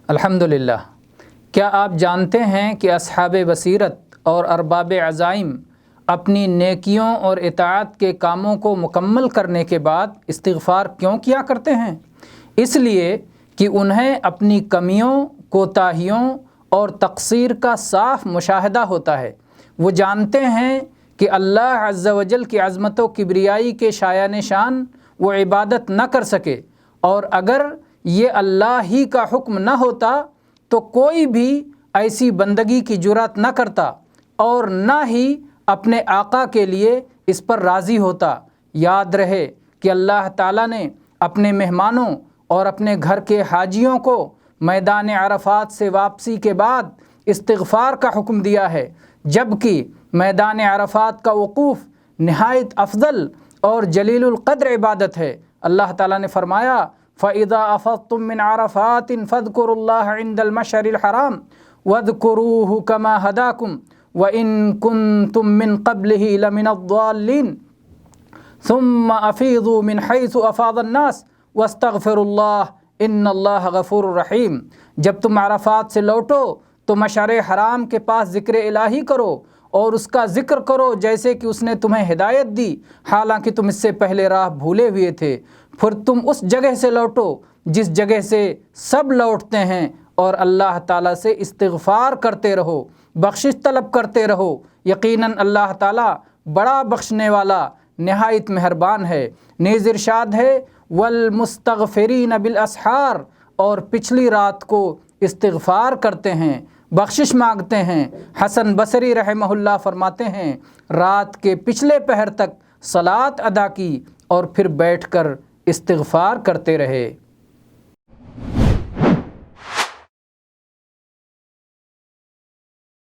الحمدللہ۔ کیا آپ جانتے ہیں کہ اصحاب بصیرت اور ارباب عزائم اپنی نیکیوں اور اطاعت کے کاموں کو مکمل کرنے کے بعد استغفار کیوں کیا کرتے ہیں؟ اس لیے کہ انہیں اپنی کمیوں، کوتاہیوں اور تقصیر کا صاف مشاہدہ ہوتا ہے۔ وہ جانتے ہیں کہ اللہ عز و جل کی عظمت و کبریائی کے شایان شان وہ عبادت نہ کر سکے، اور اگر یہ اللہ ہی کا حکم نہ ہوتا تو کوئی بھی ایسی بندگی کی جرات نہ کرتا اور نہ ہی اپنے آقا کے لیے اس پر راضی ہوتا۔ یاد رہے کہ اللہ تعالیٰ نے اپنے مہمانوں اور اپنے گھر کے حاجیوں کو میدان عرفات سے واپسی کے بعد استغفار کا حکم دیا ہے، جبکہ میدان عرفات کا وقوف نہایت افضل اور جلیل القدر عبادت ہے۔ اللہ تعالیٰ نے فرمایا فَإِذَا أَفَضْتُم مِّنْ عَرَفَاتٍ فَاذْكُرُوا اللَّهَ عِندَ الْمَشْعَرِ الْحَرَامِ وَاذْكُرُوهُ كَمَا هَدَاكُمْ وَإِن كُنتُم مِّن قَبْلِهِ لَمِنَ الضَّالِّينَ ثُمَّ أَفِيضُوا مِنْ حَيْثُ أَفَاضَ النَّاسُ وَاسْتَغْفِرُوا اللَّهَ إِنَّ اللَّهَ غَفُورٌ رَحِيمٌ۔ جب تم عرفات سے لوٹو تو مشعر حرام کے پاس ذکر الہی کرو اور اس کا ذکر کرو جیسے کہ اس نے تمہیں ہدایت دی، حالانکہ تم اس سے پہلے راہ بھولے ہوئے تھے۔ پھر تم اس جگہ سے لوٹو جس جگہ سے سب لوٹتے ہیں، اور اللہ تعالیٰ سے استغفار کرتے رہو، بخشش طلب کرتے رہو۔ یقیناً اللہ تعالیٰ بڑا بخشنے والا، نہایت مہربان ہے۔ نیز ارشاد ہے والمستغفرین بالاسحار، اور پچھلی رات کو استغفار کرتے ہیں، بخشش مانگتے ہیں۔ حسن بصری رحمہ اللہ فرماتے ہیں رات کے پچھلے پہر تک صلاۃ ادا کی اور پھر بیٹھ کر استغفار کرتے رہے۔